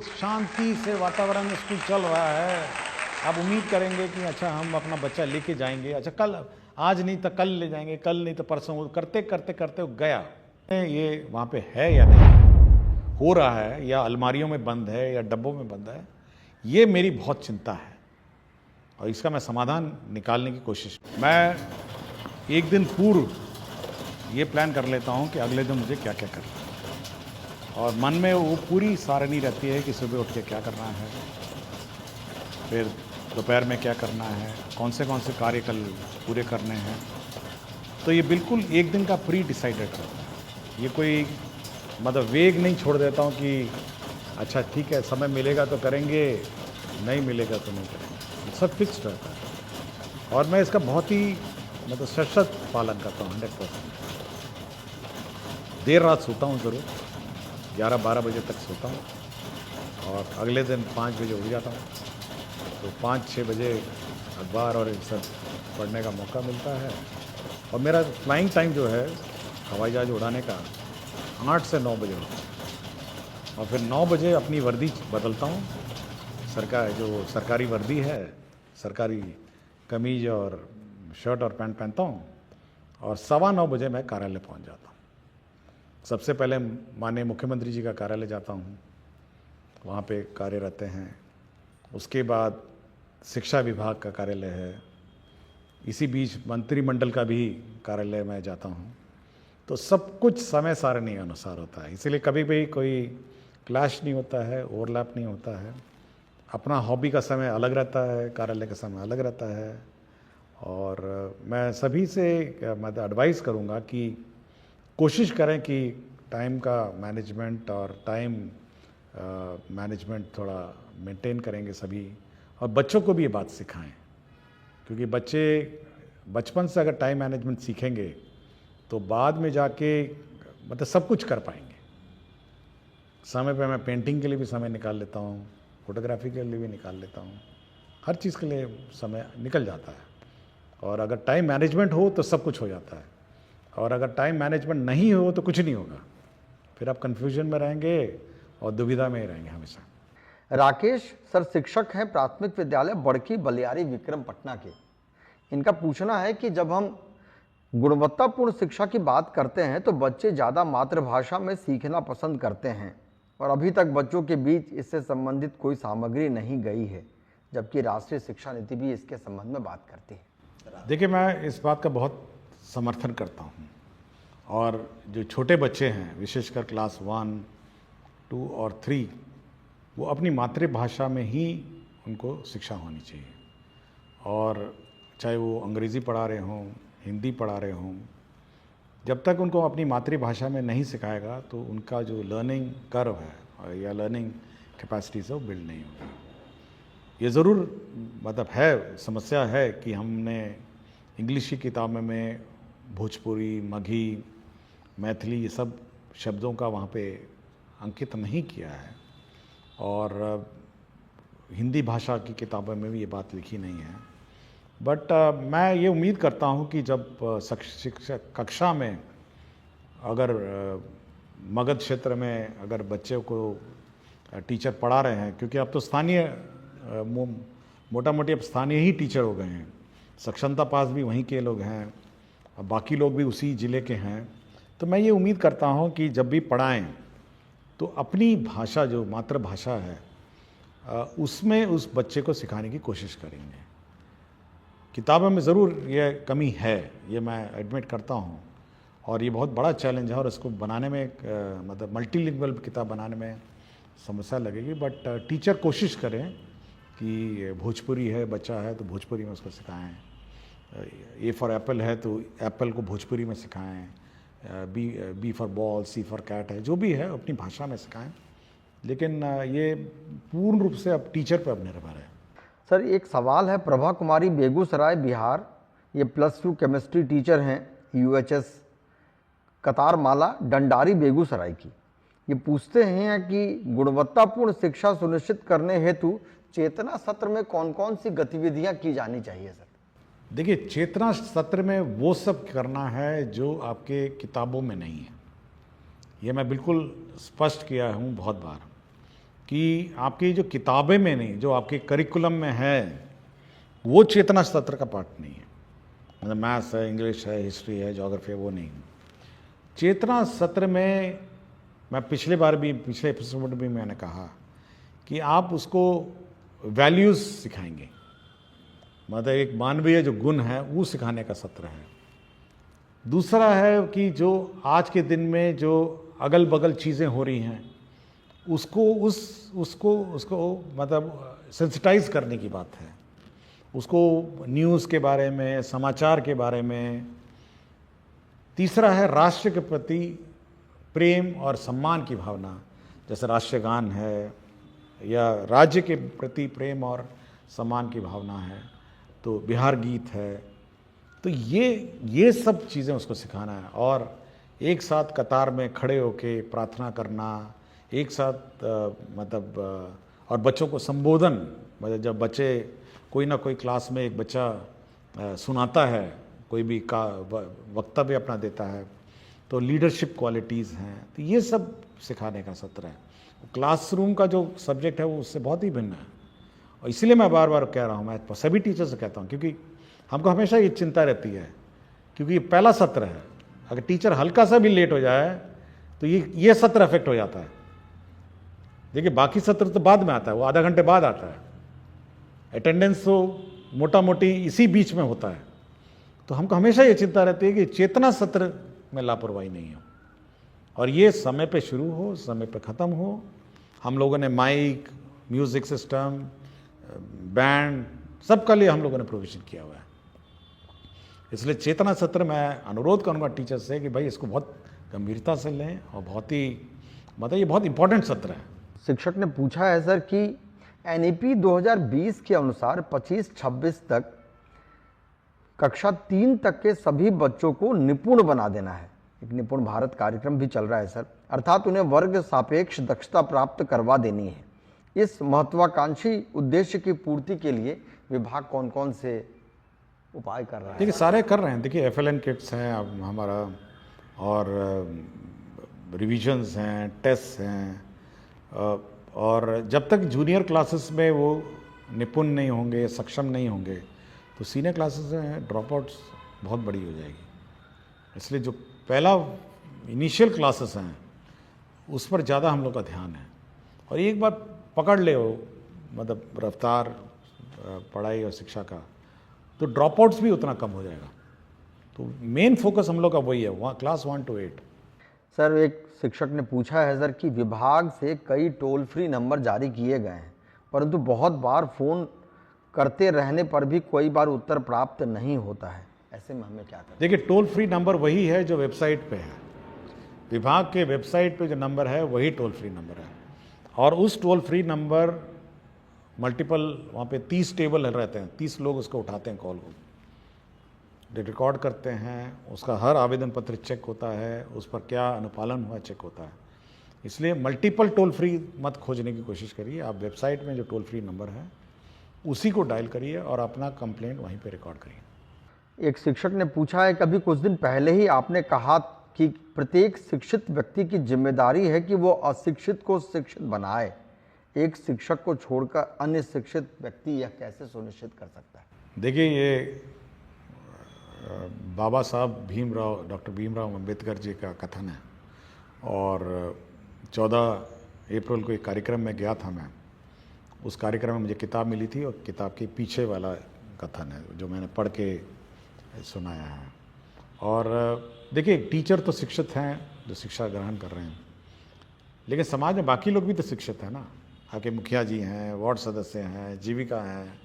शांति से वातावरण में स्कूल चल रहा है। आप उम्मीद करेंगे कि अच्छा हम अपना बच्चा लेके जाएंगे, अच्छा कल, आज नहीं तो कल ले जाएंगे, कल नहीं तो परसों, करते करते करते वो गया। ये वहाँ पे है या नहीं, हो रहा है या अलमारियों में बंद है या डब्बों में बंद है, ये मेरी बहुत चिंता है और इसका मैं समाधान निकालने की कोशिश। मैं एक दिन पूर्व ये प्लान कर लेता हूँ कि अगले दिन मुझे क्या क्या करना है और मन में वो पूरी सारणी रहती है कि सुबह उठ के क्या करना है, फिर दोपहर में क्या करना है, कौन से कार्य कल पूरे करने हैं। तो ये बिल्कुल एक दिन का प्री डिसाइडेड रहता है। ये कोई मतलब वेग नहीं छोड़ देता हूँ कि अच्छा ठीक है समय मिलेगा तो करेंगे, नहीं मिलेगा तो नहीं करेंगे, सब फिक्स्ड रहता है और मैं इसका बहुत ही मतलब सशक्त पालन करता हूँ 100%। देर रात सोता हूँ ज़रूर, 11-12 बजे तक सोता हूँ और अगले दिन 5 बजे उठ जाता हूँ, तो 5-6 बजे अखबार और सब पढ़ने का मौका मिलता है। और मेरा फ्लाइंग टाइम जो है हवाई जहाज़ उड़ाने का 8 से 9 बजे होता है और फिर 9 बजे अपनी वर्दी बदलता हूँ, सरकारी वर्दी है, सरकारी कमीज और शर्ट और पैंट पहनता हूँ और 9:15 बजे मैं कार्यालय पहुँच जाता हूँ। सबसे पहले माननीय मुख्यमंत्री जी का कार्यालय जाता हूँ, वहाँ पे कार्य रहते हैं। उसके बाद शिक्षा विभाग का कार्यालय है, इसी बीच मंत्रिमंडल का भी कार्यालय में जाता हूँ। तो सब कुछ समय सारणी अनुसार होता है, इसीलिए कभी भी कोई क्लैश नहीं होता है, ओवरलैप नहीं होता है। अपना हॉबी का समय अलग रहता है, कार्यालय का समय अलग रहता है। और मैं सभी से मतलब एडवाइस करूँगा कि कोशिश करें कि टाइम का मैनेजमेंट और टाइम मैनेजमेंट थोड़ा मेंटेन करेंगे सभी, और बच्चों को भी ये बात सिखाएं, क्योंकि बच्चे बचपन से अगर टाइम मैनेजमेंट सीखेंगे तो बाद में जाके मतलब सब कुछ कर पाएंगे। समय पे मैं पेंटिंग के लिए भी समय निकाल लेता हूँ, फोटोग्राफी के लिए भी निकाल लेता हूँ, हर चीज़ के लिए समय निकल जाता है। और अगर टाइम मैनेजमेंट हो तो सब कुछ हो जाता है, और अगर टाइम मैनेजमेंट नहीं हो तो कुछ नहीं होगा, फिर आप कंफ्यूजन में रहेंगे और दुविधा में ही रहेंगे हमेशा। राकेश सर शिक्षक हैं प्राथमिक विद्यालय बड़की बलियारी विक्रम पटना के। इनका पूछना है कि जब हम गुणवत्तापूर्ण शिक्षा की बात करते हैं तो बच्चे ज़्यादा मातृभाषा में सीखना पसंद करते हैं और अभी तक बच्चों के बीच इससे संबंधित कोई सामग्री नहीं गई है, जबकि राष्ट्रीय शिक्षा नीति भी इसके संबंध में बात करती है। देखिए, मैं इस बात का बहुत समर्थन करता हूँ, और जो छोटे बच्चे हैं विशेषकर क्लास 1, 2 और 3, वो अपनी मातृभाषा में ही उनको शिक्षा होनी चाहिए। और चाहे वो अंग्रेज़ी पढ़ा रहे हों, हिंदी पढ़ा रहे हों, जब तक उनको अपनी मातृभाषा में नहीं सिखाएगा तो उनका जो लर्निंग कर्व है या लर्निंग कैपेसिटी से वो बिल्ड नहीं होगी। ये ज़रूर मतलब है, समस्या है कि हमने इंग्लिश की किताबों में भोजपुरी, मगही, मैथिली ये सब शब्दों का वहाँ पे अंकित नहीं किया है, और हिंदी भाषा की किताबों में भी ये बात लिखी नहीं है। बट मैं ये उम्मीद करता हूँ कि जब शिक्षक कक्षा में अगर मगध क्षेत्र में अगर बच्चे को टीचर पढ़ा रहे हैं, क्योंकि अब तो स्थानीय मोटा मोटी अब स्थानीय ही टीचर हो गए हैं, सक्षमता पास भी वहीं के लोग हैं और बाकी लोग भी उसी ज़िले के हैं, तो मैं ये उम्मीद करता हूँ कि जब भी पढ़ाएं तो अपनी भाषा जो मातृभाषा है उसमें उस बच्चे को सिखाने की कोशिश करेंगे। किताबों में ज़रूर ये कमी है, ये मैं एडमिट करता हूँ, और ये बहुत बड़ा चैलेंज है और इसको बनाने में मतलब मल्टीलिंगुअल किताब बनाने में समस्या लगेगी। बट टीचर कोशिश करें कि भोजपुरी है, बच्चा है तो भोजपुरी में उसको सिखाएं, ए फॉर एप्पल है तो एप्पल को भोजपुरी में सिखाएं, B for ball, C for cat है, जो भी है अपनी भाषा में सिखाएं। लेकिन ये पूर्ण रूप से अब टीचर पर अब निर्भर है। सर एक सवाल है, प्रभा कुमारी बेगूसराय बिहार, ये +2 केमिस्ट्री टीचर हैं UHS कतारमाला डंडारी बेगूसराय की। ये पूछते हैं कि गुणवत्तापूर्ण शिक्षा सुनिश्चित करने हेतु चेतना सत्र में कौन कौन सी गतिविधियां की जानी चाहिए सर? देखिए, चेतना सत्र में वो सब करना है जो आपके किताबों में नहीं है, ये मैं बिल्कुल स्पष्ट किया हूँ बहुत बार कि आपकी जो किताबें में नहीं, जो आपके करिकुलम में है, वो चेतना सत्र का पार्ट नहीं है। मतलब मैथ्स है, इंग्लिश है, हिस्ट्री है, ज्योग्राफी है, वो नहीं। चेतना सत्र में मैं पिछले एपिसोड भी मैंने कहा कि आप उसको वैल्यूज़ सिखाएंगे, मतलब एक मानवीय जो गुण है वो सिखाने का सत्र है। दूसरा है कि जो आज के दिन में जो अगल बगल चीज़ें हो रही हैं उसको मतलब सेंसिटाइज करने की बात है, उसको न्यूज़ के बारे में, समाचार के बारे में। तीसरा है राष्ट्र के प्रति प्रेम और सम्मान की भावना, जैसे राष्ट्रीय गान है या राज्य के प्रति प्रेम और सम्मान की भावना है, तो बिहार गीत है। तो ये सब चीज़ें उसको सिखाना है। और एक साथ कतार में खड़े होके प्रार्थना करना, एक साथ और बच्चों को संबोधन, मतलब जब बच्चे कोई ना कोई क्लास में एक बच्चा सुनाता है, कोई भी का वक्तव्य अपना देता है, तो लीडरशिप क्वालिटीज़ हैं, तो ये सब सिखाने का सत्र है। क्लासरूम का जो सब्जेक्ट है वो उससे बहुत ही भिन्न है। और इसलिए मैं बार बार कह रहा हूँ, मैं सभी टीचर से कहता हूँ, क्योंकि हमको हमेशा ये चिंता रहती है, क्योंकि ये पहला सत्र है, अगर टीचर हल्का सा भी लेट हो जाए तो ये सत्र अफेक्ट हो जाता है। देखिए बाकी सत्र तो बाद में आता है, वो आधा घंटे बाद आता है, अटेंडेंस तो मोटा मोटी इसी बीच में होता है। तो हमको हमेशा ये चिंता रहती है कि चेतना सत्र में लापरवाही नहीं हो और ये समय पे शुरू हो, समय पे ख़त्म हो। हम लोगों ने माइक, म्यूज़िक सिस्टम, बैंड, सबका लिए हम लोगों ने प्रोविज़न किया हुआ है। इसलिए चेतना सत्र मैं अनुरोध करूँगा टीचर से कि भाई इसको बहुत गंभीरता से लें और बहुत ही मतलब ये बहुत इंपॉर्टेंट सत्र है। शिक्षक ने पूछा है सर कि एनईपी 2020 के अनुसार 25-26 तक कक्षा 3 तक के सभी बच्चों को निपुण बना देना है। एक निपुण भारत कार्यक्रम भी चल रहा है सर, अर्थात उन्हें वर्ग सापेक्ष दक्षता प्राप्त करवा देनी है। इस महत्वाकांक्षी उद्देश्य की पूर्ति के लिए विभाग कौन कौन से उपाय कर रहा है? देखिए सारे कर रहे हैं। देखिए FLN किट्स हैं अब हमारा, और रिविजन्स हैं, टेस्ट हैं, और जब तक जूनियर क्लासेस में वो निपुण नहीं होंगे, सक्षम नहीं होंगे, तो सीनियर क्लासेस में ड्रॉप आउट्स बहुत बड़ी हो जाएगी। इसलिए जो पहला इनिशियल क्लासेस हैं उस पर ज़्यादा हम लोग का ध्यान है। और एक बात पकड़ ले हो, मतलब रफ्तार पढ़ाई और शिक्षा का, तो ड्रॉप आउट्स भी उतना कम हो जाएगा। तो मेन फोकस हम लोग का वही है, क्लास 1 to 8। सर एक शिक्षक ने पूछा है सर कि विभाग से कई टोल फ्री नंबर जारी किए गए हैं, परंतु बहुत बार फ़ोन करते रहने पर भी कोई बार उत्तर प्राप्त नहीं होता है, ऐसे में हमें क्या करना? देखिए टोल फ्री नंबर वही है जो वेबसाइट पे है, विभाग के वेबसाइट पे जो नंबर है वही टोल फ्री नंबर है। और उस टोल फ्री नंबर मल्टीपल, वहाँ पे 30 टेबल रहते हैं, 30 लोग उसको उठाते हैं, कॉल को रिकॉर्ड करते हैं, उसका हर आवेदन पत्र चेक होता है, उस पर क्या अनुपालन हुआ चेक होता है। इसलिए मल्टीपल टोल फ्री मत खोजने की कोशिश करिए, आप वेबसाइट में जो टोल फ्री नंबर है उसी को डायल करिए और अपना कंप्लेंट वहीं पे रिकॉर्ड करिए। एक शिक्षक ने पूछा है, कभी कुछ दिन पहले ही आपने कहा कि प्रत्येक शिक्षित व्यक्ति की जिम्मेदारी है कि वो अशिक्षित को शिक्षित बनाए, एक शिक्षक को छोड़कर अन्य शिक्षित व्यक्ति यह कैसे सुनिश्चित कर सकता है? देखिए ये बाबा साहब डॉक्टर भीमराव अम्बेडकर जी का कथन है, और 14 अप्रैल को एक कार्यक्रम में गया था मैं, उस कार्यक्रम में मुझे किताब मिली थी और किताब के पीछे वाला कथन है जो मैंने पढ़ के सुनाया है। और देखिए टीचर तो शिक्षित हैं जो शिक्षा ग्रहण कर रहे हैं, लेकिन समाज में बाकी लोग भी तो शिक्षित हैं ना, आपके मुखिया जी हैं, वार्ड सदस्य हैं, जीविका हैं,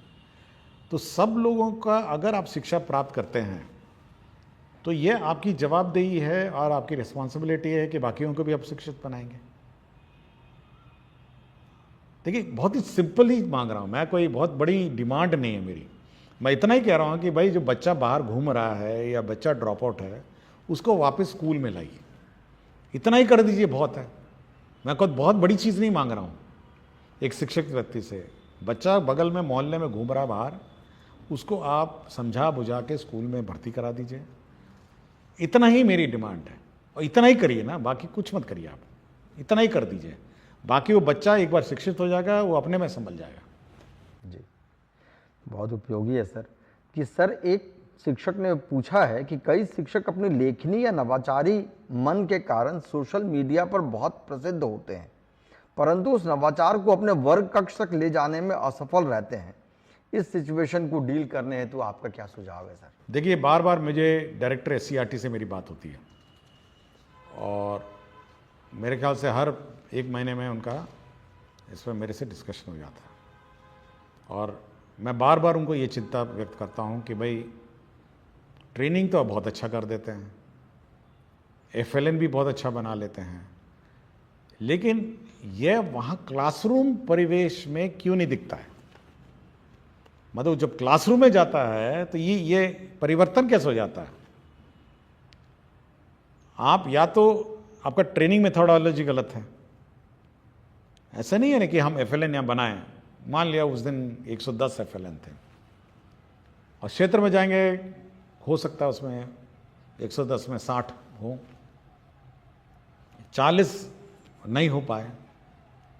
तो सब लोगों का अगर आप शिक्षा प्राप्त करते हैं तो ये आपकी जवाबदेही है और आपकी रिस्पॉन्सिबिलिटी है कि बाकियों को भी आप शिक्षित बनाएंगे। देखिए बहुत ही सिंपल ही मांग रहा हूँ मैं, कोई बहुत बड़ी डिमांड नहीं है मेरी, मैं इतना ही कह रहा हूँ कि भाई जो बच्चा बाहर घूम रहा है या बच्चा ड्रॉप आउट है उसको वापस स्कूल में लाइए, इतना ही कर दीजिए, बहुत है। मैं खुद बहुत बड़ी चीज़ नहीं मांग रहा हूँ एक शिक्षक व्यक्ति से। बच्चा बगल में मोहल्ले में घूम रहा बाहर, उसको आप समझा बुझा के स्कूल में भर्ती करा दीजिए, इतना ही मेरी डिमांड है। और इतना ही करिए ना, बाकी कुछ मत करिए, आप इतना ही कर दीजिए। बाकी वो बच्चा एक बार शिक्षित हो जाएगा, वो अपने में संभल जाएगा। जी, बहुत उपयोगी है सर। कि सर एक शिक्षक ने पूछा है कि कई शिक्षक अपनी लेखनी या नवाचारी मन के कारण सोशल मीडिया पर बहुत प्रसिद्ध होते हैं, परंतु उस नवाचार को अपने वर्ग कक्ष तक ले जाने में असफल रहते हैं। इस सिचुएशन को डील करने हेतु आपका क्या सुझाव है सर? देखिए, बार बार मुझे डायरेक्टर SCERT से मेरी बात होती है और मेरे ख्याल से हर 1 महीने में उनका इस पर मेरे से डिस्कशन हो जाता है और मैं बार बार उनको ये चिंता व्यक्त करता हूँ कि भाई ट्रेनिंग तो बहुत अच्छा कर देते हैं, FLN भी बहुत अच्छा बना लेते हैं, लेकिन यह वहाँ क्लासरूम परिवेश में क्यों नहीं दिखता है? मतलब जब क्लासरूम में जाता है तो ये परिवर्तन कैसे हो जाता है? आप या तो आपका ट्रेनिंग मेथोडोलॉजी गलत है, ऐसा नहीं है ना कि हम FLN यहाँ बनाएं। मान लिया उस दिन 110 FLN थे और क्षेत्र में जाएंगे, हो सकता है उसमें 110 में 60 हो, 40 नहीं हो पाए।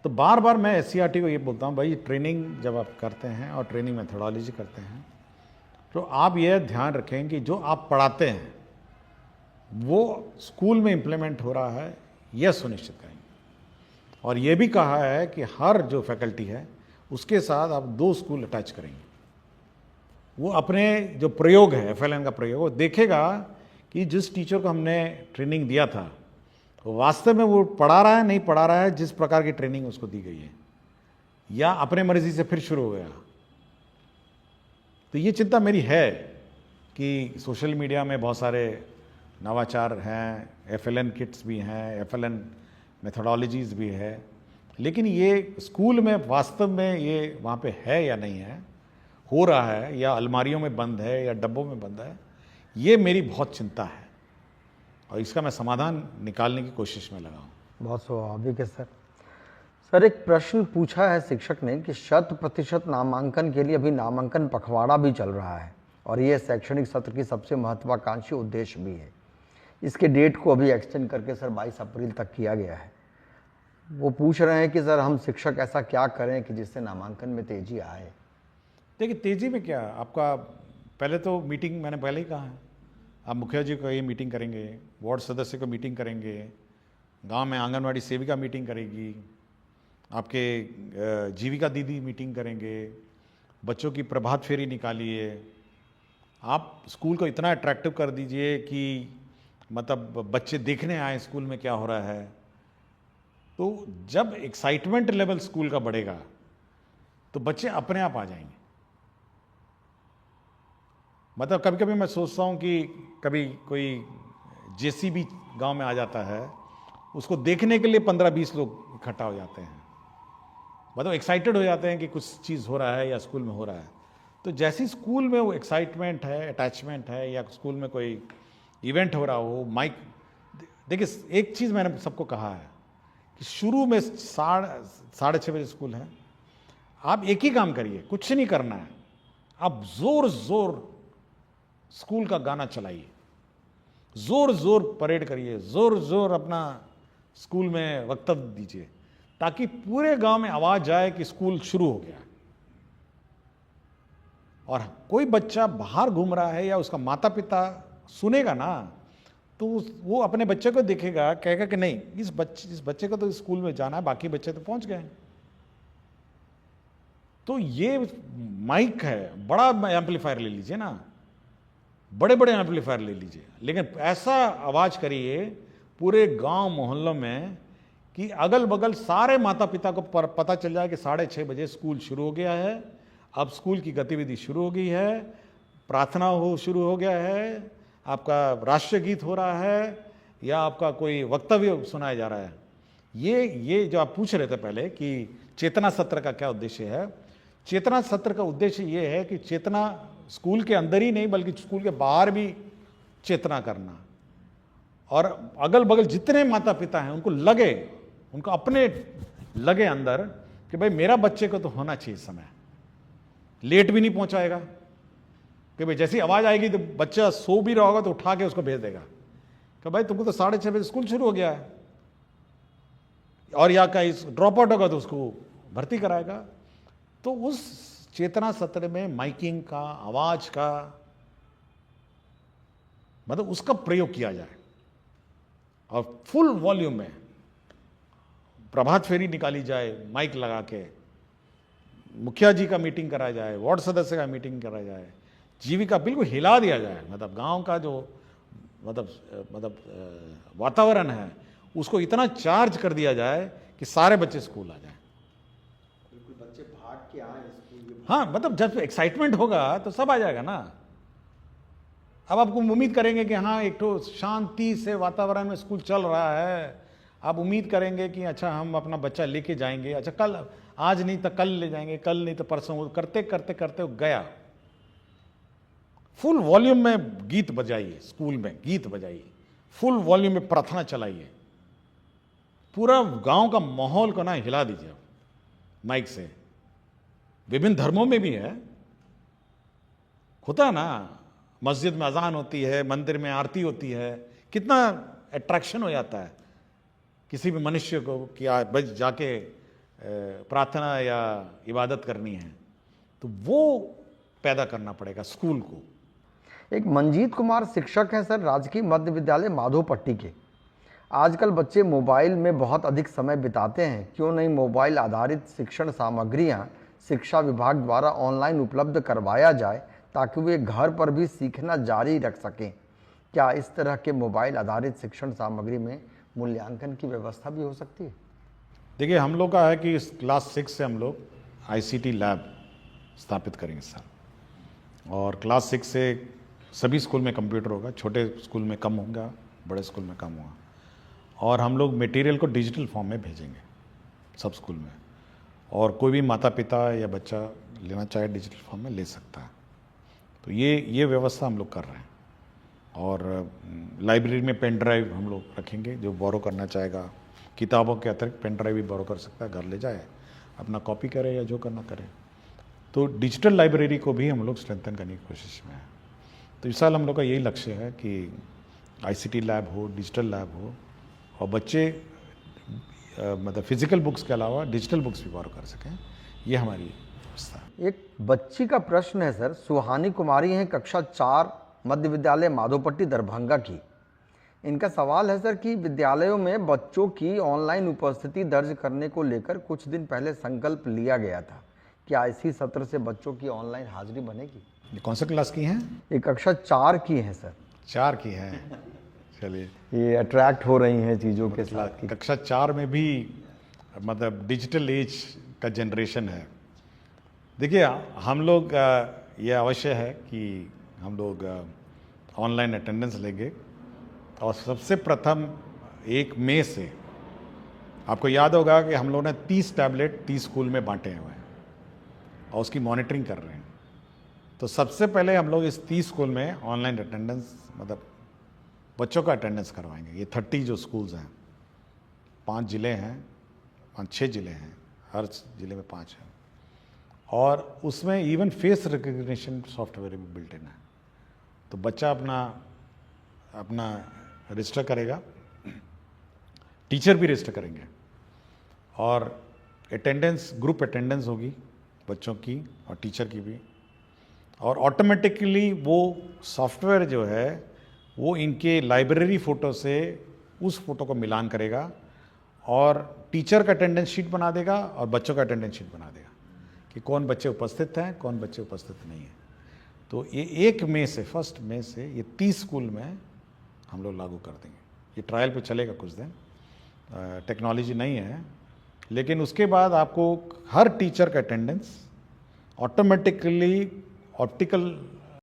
तो बार बार मैं SCERT को ये बोलता हूँ, भाई ट्रेनिंग जब आप करते हैं और ट्रेनिंग मेथोडोलॉजी करते हैं तो आप ये ध्यान रखें कि जो आप पढ़ाते हैं वो स्कूल में इम्प्लीमेंट हो रहा है, यह सुनिश्चित करेंगे। और ये भी कहा है कि हर जो फैकल्टी है उसके साथ आप 2 स्कूल अटैच करेंगे। वो अपने जो प्रयोग है FLN का प्रयोग, वो देखेगा कि जिस टीचर को हमने ट्रेनिंग दिया था वो वास्तव में वो पढ़ा रहा है, नहीं पढ़ा रहा है जिस प्रकार की ट्रेनिंग उसको दी गई है, या अपने मर्जी से फिर शुरू हो गया। तो ये चिंता मेरी है कि सोशल मीडिया में बहुत सारे नवाचार हैं, FLN किट्स भी हैं, FLN मेथोडोलॉजीज़ भी है, लेकिन ये स्कूल में वास्तव में ये वहाँ पे है या नहीं है, हो रहा है या अलमारियों में बंद है या डब्बों में बंद है, ये मेरी बहुत चिंता है और इसका मैं समाधान निकालने की कोशिश में लगा हूँ। बहुत स्वाभाविक है सर। सर एक प्रश्न पूछा है शिक्षक ने कि 100% नामांकन के लिए अभी नामांकन पखवाड़ा भी चल रहा है और ये शैक्षणिक सत्र की सबसे महत्वाकांक्षी उद्देश्य भी है। इसके डेट को अभी एक्सटेंड करके सर 22 अप्रैल तक किया गया है। वो पूछ रहे हैं कि सर हम शिक्षक ऐसा क्या करें कि जिससे नामांकन में तेजी आए? देखिए, तेजी में क्या, आपका पहले तो मीटिंग, मैंने पहले ही कहा है, आप मुखिया जी को ये मीटिंग करेंगे, वार्ड सदस्य को मीटिंग करेंगे, गांव में आंगनवाड़ी सेविका मीटिंग करेगी, आपके जीविका दीदी मीटिंग करेंगे, बच्चों की प्रभात फेरी निकालिए, आप स्कूल को इतना अट्रैक्टिव कर दीजिए कि मतलब बच्चे देखने आए स्कूल में क्या हो रहा है। तो जब एक्साइटमेंट लेवल स्कूल का बढ़ेगा तो बच्चे अपने आप आ जाएंगे। मतलब कभी कभी मैं सोचता हूँ कि कभी कोई JCB गांव में आ जाता है, उसको देखने के लिए 15-20 लोग इकट्ठा हो जाते हैं, मतलब एक्साइटेड हो जाते हैं कि कुछ चीज़ हो रहा है या स्कूल में हो रहा है। तो जैसी स्कूल में वो एक्साइटमेंट है, अटैचमेंट है, या स्कूल में कोई इवेंट हो रहा हो, माइक, देखिए एक चीज़ मैंने सबको कहा है कि शुरू में 6:30 बजे स्कूल है, आप एक ही काम करिए, कुछ नहीं करना है, आप जोर जोर स्कूल का गाना चलाइए, जोर जोर परेड करिए, जोर जोर अपना स्कूल में वक्तव्य दीजिए, ताकि पूरे गांव में आवाज जाए कि स्कूल शुरू हो गया। और कोई बच्चा बाहर घूम रहा है या उसका माता पिता सुनेगा ना, तो वो अपने बच्चे को देखेगा, कहेगा कि नहीं, इस बच्चे को तो स्कूल में जाना है, बाकी बच्चे तो पहुंच गए। तो ये माइक है, बड़ा एम्पलीफायर ले लीजिए ना, बड़े बड़े एम्पलीफायर ले लीजिए, लेकिन ऐसा आवाज करिए पूरे गांव मोहल्लों में कि अगल बगल सारे माता पिता को पता चल जाए कि 6:30 बजे स्कूल शुरू हो गया है, अब स्कूल की गतिविधि शुरू हो गई है, प्रार्थना शुरू हो गया है, आपका राष्ट्रीय गीत हो रहा है, या आपका कोई वक्तव्य सुनाया जा रहा है। ये जो आप पूछ रहे थे पहले कि चेतना सत्र का क्या उद्देश्य है, चेतना सत्र का उद्देश्य ये है कि चेतना स्कूल के अंदर ही नहीं बल्कि स्कूल के बाहर भी चेतना करना, और अगल बगल जितने माता पिता हैं उनको अपने लगे अंदर कि भाई मेरा बच्चे को तो होना चाहिए समय, लेट भी नहीं पहुंचाएगा, कि भाई जैसी आवाज आएगी तो बच्चा सो भी रहा होगा तो उठा के उसको भेज देगा कि भाई तुमको तो 6:30 बजे स्कूल शुरू हो गया है। और या कहीं ड्रॉप आउट होगा तो उसको भर्ती कराएगा। तो उस चेतना सत्र में माइकिंग का, आवाज का, मतलब उसका प्रयोग किया जाए और फुल वॉल्यूम में प्रभात फेरी निकाली जाए, माइक लगा के मुखिया जी का मीटिंग कराया जाए, वार्ड सदस्य का मीटिंग कराया जाए, जीविका बिल्कुल हिला दिया जाए। मतलब गांव का जो वातावरण है उसको इतना चार्ज कर दिया जाए कि सारे बच्चे स्कूल आ जाएं। बिल्कुल, बच्चे भाग के आए स्कूल। हाँ, मतलब जब एक्साइटमेंट होगा तो सब आ जाएगा ना। अब आपको उम्मीद करेंगे कि हाँ एक तो शांति से वातावरण में स्कूल चल रहा है, आप उम्मीद करेंगे कि अच्छा हम अपना बच्चा लेके जाएंगे, अच्छा कल, आज नहीं तो कल ले जाएंगे, कल नहीं तो परसों, करते करते करते वो गया। फुल वॉल्यूम में गीत बजाइए, स्कूल में गीत बजाइए, फुल वॉल्यूम में प्रार्थना चलाइए, पूरा गांव का माहौल को ना हिला दीजिए माइक से। विभिन्न धर्मों में भी है, होता है ना, मस्जिद में अजान होती है, मंदिर में आरती होती है, कितना अट्रैक्शन हो जाता है किसी भी मनुष्य को कि बस जाके प्रार्थना या इबादत करनी है, तो वो पैदा करना पड़ेगा स्कूल को। एक मंजीत कुमार शिक्षक हैं सर, राजकीय मध्य विद्यालय माधोपट्टी के। आजकल बच्चे मोबाइल में बहुत अधिक समय बिताते हैं, क्यों नहीं मोबाइल आधारित शिक्षण सामग्रियां शिक्षा विभाग द्वारा ऑनलाइन उपलब्ध करवाया जाए ताकि वे घर पर भी सीखना जारी रख सकें। क्या इस तरह के मोबाइल आधारित शिक्षण सामग्री में मूल्यांकन की व्यवस्था भी हो सकती है? देखिए, हम लोग का है कि इस क्लास 6 से हम लोग ICT लैब स्थापित करेंगे सर, और क्लास 6 से सभी स्कूल में कंप्यूटर होगा, छोटे स्कूल में कम होगा, बड़े स्कूल में कम होगा, और हम लोग मटेरियल को डिजिटल फॉर्म में भेजेंगे सब स्कूल में, और कोई भी माता पिता या बच्चा लेना चाहे डिजिटल फॉर्म में ले सकता है। तो ये व्यवस्था हम लोग कर रहे हैं। और लाइब्रेरी में पेन ड्राइव हम लोग रखेंगे, जो बोरो करना चाहेगा किताबों के अतिरिक्त पेन ड्राइव भी बोरो कर सकता है, घर ले जाए अपना कॉपी करे या जो करना करे। तो डिजिटल लाइब्रेरी को भी हम लोग स्ट्रेंथन करने की कोशिश में है। तो इस साल हम लोग का यही लक्ष्य है कि ICT लैब हो, डिजिटल लैब हो, और बच्चे मतलब फिजिकल बुक्स के अलावा डिजिटल बुक्स भी बोरो कर सकें, ये हमारी व्यवस्था है। एक बच्ची का प्रश्न है सर, सुहानी कुमारी हैं, कक्षा 4 मध्य विद्यालय माधोपट्टी दरभंगा की। इनका सवाल है सर कि विद्यालयों में बच्चों की ऑनलाइन उपस्थिति दर्ज करने को लेकर कुछ दिन पहले संकल्प लिया गया था, क्या इसी सत्र से बच्चों की ऑनलाइन हाजिरी बनेगी? ये कौन सा क्लास की हैं? ये कक्षा 4 की हैं सर। 4 की हैं, चलिए। ये अट्रैक्ट हो रही हैं चीज़ों के साथ की। कक्षा 4 में भी मतलब डिजिटल एज का जनरेशन है। देखिए, हम लोग ये अवश्य है कि हम लोग ऑनलाइन अटेंडेंस लेंगे, और सबसे प्रथम 1 मई से आपको याद होगा कि हम लोगों ने 30 टैबलेट 30 स्कूल में बांटे हुए हैं और उसकी मॉनिटरिंग कर रहे हैं। तो सबसे पहले हम लोग इस 30 स्कूल में ऑनलाइन अटेंडेंस, मतलब बच्चों का अटेंडेंस करवाएंगे। ये 30 जो स्कूल्स हैं, 5 ज़िले हैं, 5-6 ज़िले हैं, हर ज़िले में 5 हैं, और उसमें इवन फेस रिकग्निशन सॉफ्टवेयर भी बिल्ट इन है। तो बच्चा अपना रजिस्टर करेगा, टीचर भी रजिस्टर करेंगे, और अटेंडेंस, ग्रुप अटेंडेंस होगी बच्चों की और टीचर की भी, और ऑटोमेटिकली वो सॉफ्टवेयर जो है वो इनके लाइब्रेरी फ़ोटो से उस फोटो को मिलान करेगा, और टीचर का अटेंडेंस शीट बना देगा और बच्चों का अटेंडेंस शीट बना देगा कि कौन बच्चे उपस्थित हैं, कौन बच्चे उपस्थित नहीं हैं। तो ये 1 मई से, 1 मई से ये 30 स्कूल में हम लोग लागू कर देंगे। ये ट्रायल पे चलेगा कुछ दिन, टेक्नोलॉजी नहीं है, लेकिन उसके बाद आपको हर टीचर का अटेंडेंस ऑटोमेटिकली ऑप्टिकल